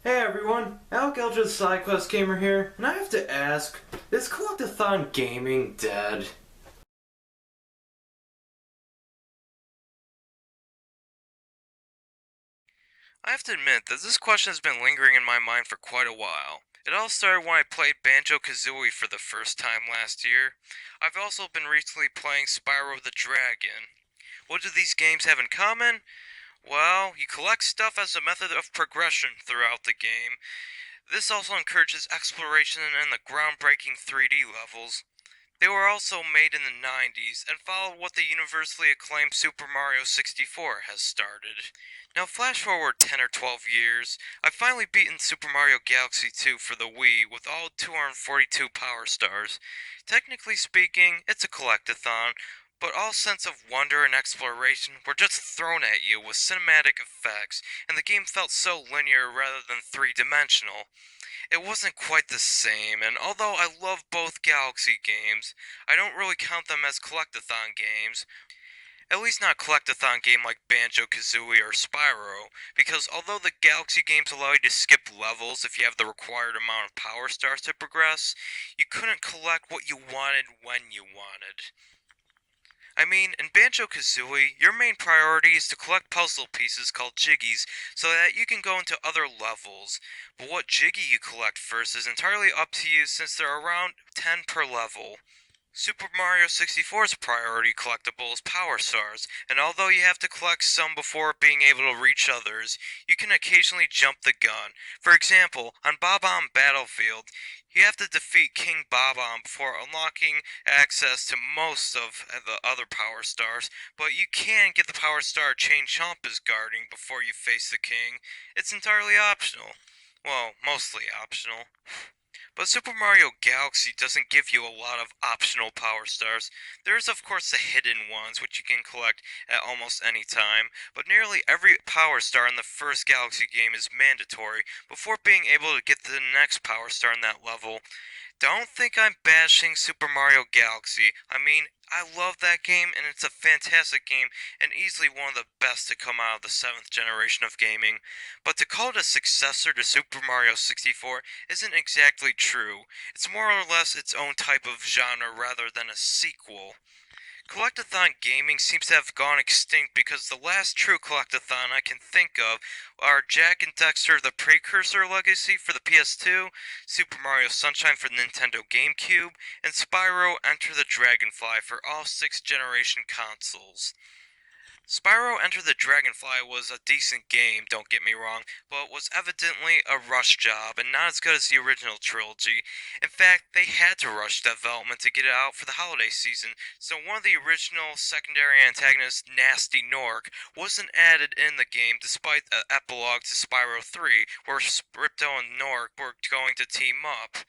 Hey everyone, Alec Alger the SideQuest Gamer here, and I have to ask, is Collect-A-Thon gaming dead? I have to admit that this question has been lingering in my mind for quite a while. It all started when I played Banjo-Kazooie for the first time last year. I've also been recently playing Spyro the Dragon. What do these games have in common? Well, you collect stuff as a method of progression throughout the game. This also encourages exploration in the groundbreaking 3D levels. They were also made in the 90s and followed what the universally acclaimed Super Mario 64 has started. Now, flash forward 10 or 12 years, I've finally beaten Super Mario Galaxy 2 for the Wii with all 242 Power Stars. Technically speaking, it's a collect-a-thon, but all sense of wonder and exploration were just thrown at you with cinematic effects, and the game felt so linear rather than three-dimensional. It wasn't quite the same, and although I love both Galaxy games, I don't really count them as collect-a-thon games. At least not a collect-a-thon game like Banjo-Kazooie or Spyro, because although the Galaxy games allow you to skip levels if you have the required amount of power stars to progress, you couldn't collect what you wanted when you wanted. I mean, in Banjo-Kazooie, your main priority is to collect puzzle pieces called Jiggies so that you can go into other levels. But what Jiggy you collect first is entirely up to you since there are around 10 per level. Super Mario 64's priority collectible is Power Stars, and although you have to collect some before being able to reach others, you can occasionally jump the gun. For example, on Bob-omb Battlefield, you have to defeat King Bob-omb before unlocking access to most of the other Power Stars, but you can get the Power Star Chain Chomp is guarding before you face the King. It's entirely optional. Well, mostly optional. But Super Mario Galaxy doesn't give you a lot of optional power stars. There's of course the hidden ones, which you can collect at almost any time, but nearly every power star in the first Galaxy game is mandatory before being able to get to the next power star in that level. Don't think I'm bashing Super Mario Galaxy. I mean, I love that game and it's a fantastic game and easily one of the best to come out of the 7th generation of gaming. But to call it a successor to Super Mario 64 isn't exactly true. It's more or less its own type of genre rather than a sequel. Collect-a-thon gaming seems to have gone extinct because the last true collect-a-thon I can think of are Jak and Daxter the Precursor Legacy for the PS2, Super Mario Sunshine for the Nintendo GameCube, and Spyro Enter the Dragonfly for all 6th generation consoles. Spyro Enter the Dragonfly was a decent game, don't get me wrong, but was evidently a rush job and not as good as the original trilogy. In fact, they had to rush development to get it out for the holiday season, so one of the original secondary antagonists, Nasty Nork, wasn't added in the game despite the epilogue to Spyro 3, where Ripto and Nork were going to team up.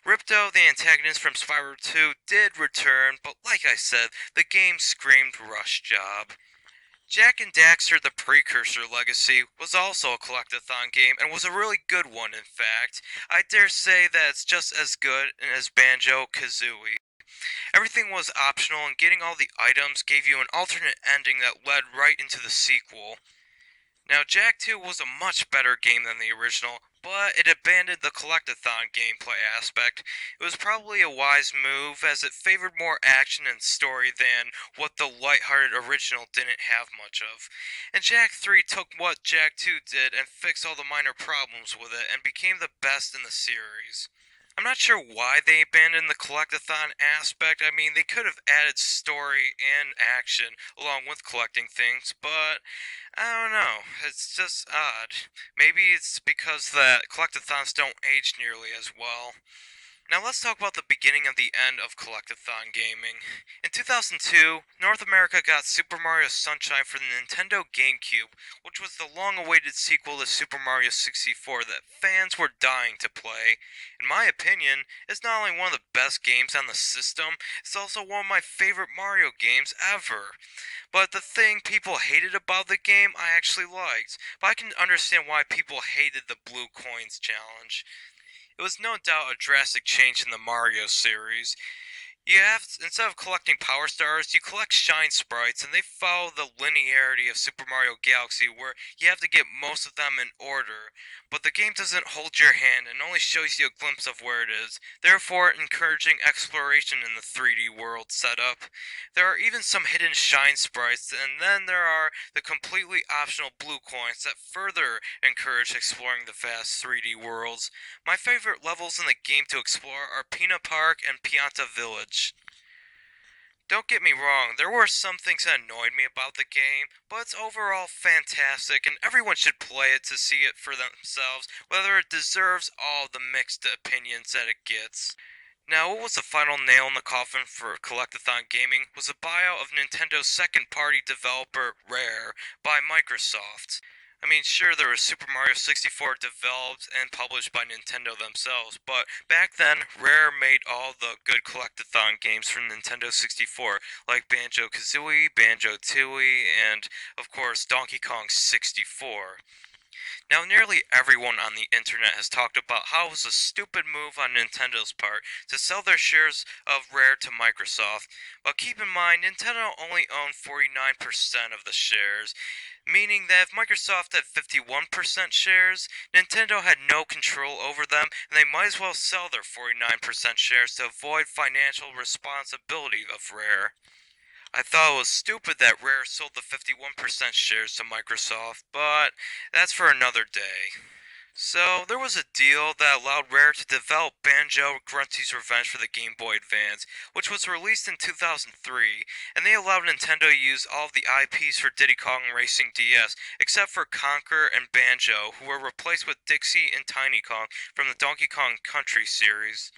Ripto, the antagonist from Spyro 2, did return, but like I said, the game screamed rush job. Jak and Daxter the Precursor Legacy was also a collect-a-thon game and was a really good one in fact. I dare say that it's just as good as Banjo-Kazooie. Everything was optional and getting all the items gave you an alternate ending that led right into the sequel. Now, Jak 2 was a much better game than the original, but it abandoned the collect-a-thon gameplay aspect. It was probably a wise move, as it favored more action and story than what the lighthearted original didn't have much of. And Jak 3 took what Jak 2 did and fixed all the minor problems with it, and became the best in the series. I'm not sure why they abandoned the collect-a-thon aspect. I mean, they could have added story and action along with collecting things, but I don't know. It's just odd. Maybe it's because that collectathons don't age nearly as well. Now let's talk about the beginning of the end of Collect-A-Thon gaming. In 2002, North America got Super Mario Sunshine for the Nintendo GameCube, which was the long-awaited sequel to Super Mario 64 that fans were dying to play. In my opinion, it's not only one of the best games on the system, it's also one of my favorite Mario games ever. But the thing people hated about the game, I actually liked. But I can understand why people hated the Blue Coins challenge. It was no doubt a drastic change in the Mario series. Instead of collecting Power Stars, you collect Shine Sprites, and they follow the linearity of Super Mario Galaxy, where you have to get most of them in order. But the game doesn't hold your hand and only shows you a glimpse of where it is, therefore encouraging exploration in the 3D world setup. There are even some hidden Shine Sprites, and then there are the completely optional blue coins that further encourage exploring the vast 3D worlds. My favorite levels in the game to explore are Pina Park and Pianta Village. Don't get me wrong, there were some things that annoyed me about the game, but it's overall fantastic and everyone should play it to see it for themselves, whether it deserves all the mixed opinions that it gets. Now, what was the final nail in the coffin for Collect-A-Thon Gaming was the buyout of Nintendo's second-party developer, Rare, by Microsoft. I mean, sure, there was Super Mario 64 developed and published by Nintendo themselves, but back then, Rare made all the good Collect-A-Thon games from Nintendo 64, like Banjo-Kazooie, Banjo-Tooie, and, of course, Donkey Kong 64. Now, nearly everyone on the internet has talked about how it was a stupid move on Nintendo's part to sell their shares of Rare to Microsoft, but keep in mind, Nintendo only owned 49% of the shares, meaning that if Microsoft had 51% shares, Nintendo had no control over them, and they might as well sell their 49% shares to avoid financial responsibility of Rare. I thought it was stupid that Rare sold the 51% shares to Microsoft, but that's for another day. So, there was a deal that allowed Rare to develop Banjo Grunty's Revenge for the Game Boy Advance, which was released in 2003, and they allowed Nintendo to use all of the IPs for Diddy Kong Racing DS, except for Conker and Banjo, who were replaced with Dixie and Tiny Kong from the Donkey Kong Country series.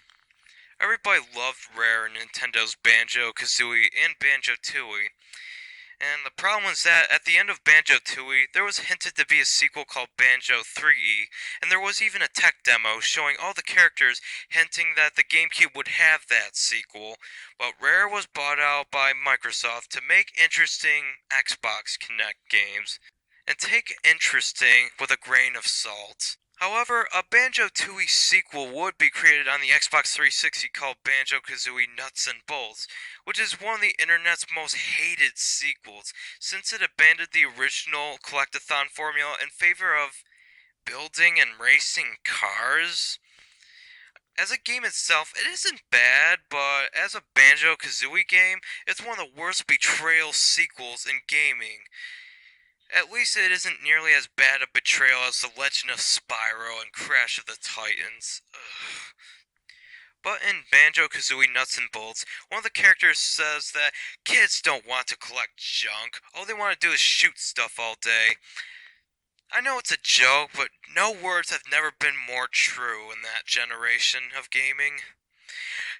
Everybody loved Rare and Nintendo's Banjo-Kazooie and Banjo-Tooie. And the problem was that at the end of Banjo-Tooie, there was hinted to be a sequel called Banjo 3E, and there was even a tech demo showing all the characters hinting that the GameCube would have that sequel. But Rare was bought out by Microsoft to make interesting Xbox Connect games. And take interesting with a grain of salt. However, a Banjo-Tooie sequel would be created on the Xbox 360 called Banjo-Kazooie Nuts and Bolts, which is one of the internet's most hated sequels, since it abandoned the original Collect-A-Thon formula in favor of building and racing cars. As a game itself, it isn't bad, but as a Banjo-Kazooie game, it's one of the worst betrayal sequels in gaming. At least it isn't nearly as bad a betrayal as The Legend of Spyro and Crash of the Titans. Ugh. But in Banjo-Kazooie Nuts and Bolts, one of the characters says that kids don't want to collect junk. All they want to do is shoot stuff all day. I know it's a joke, but no words have never been more true in that generation of gaming.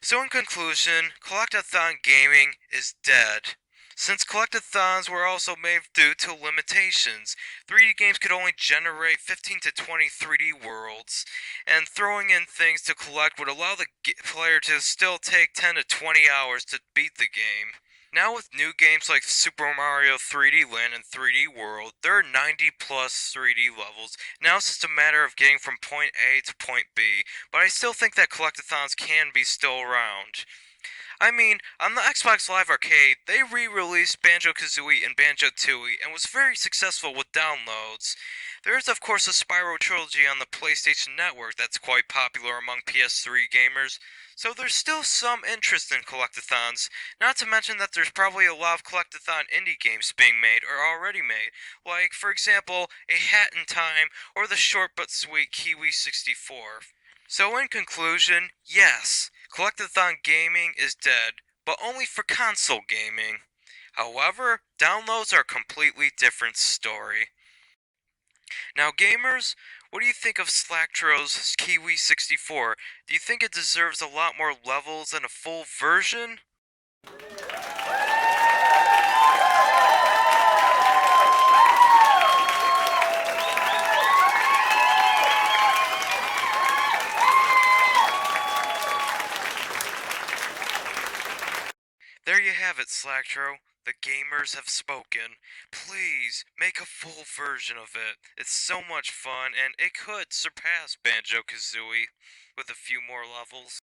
So in conclusion, Collect-A-Thon gaming is dead. Since Collect-A-Thons were also made due to limitations, 3D games could only generate 15 to 20 3D worlds, and throwing in things to collect would allow the player to still take 10 to 20 hours to beat the game. Now with new games like Super Mario 3D Land and 3D World, there are 90 plus 3D levels. Now it's just a matter of getting from point A to point B, but I still think that Collect-A-Thons can be still around. I mean, on the Xbox Live Arcade, they re-released Banjo-Kazooie and Banjo-Tooie and was very successful with downloads. There is of course a Spyro trilogy on the PlayStation Network that's quite popular among PS3 gamers, so there's still some interest in Collect-A-Thons, not to mention that there's probably a lot of Collect-A-Thon indie games being made or already made, like, for example, A Hat in Time or the short but sweet Kiwi 64. So in conclusion, yes, Collect-A-Thon gaming is dead, but only for console gaming. However, downloads are a completely different story. Now gamers, what do you think of Slactro's Kiwi 64? Do you think it deserves a lot more levels than a full version? There you have it, Slacktro. The gamers have spoken. Please, make a full version of it. It's so much fun, and it could surpass Banjo-Kazooie with a few more levels.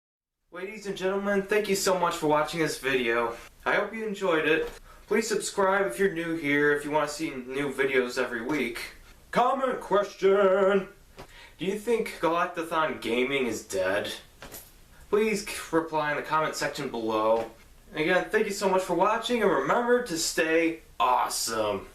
Ladies and gentlemen, thank you so much for watching this video. I hope you enjoyed it. Please subscribe if you're new here, if you want to see new videos every week. Comment question! Do you think Collect-A-Thon gaming is dead? Please reply in the comment section below. Again, thank you so much for watching, and remember to stay awesome.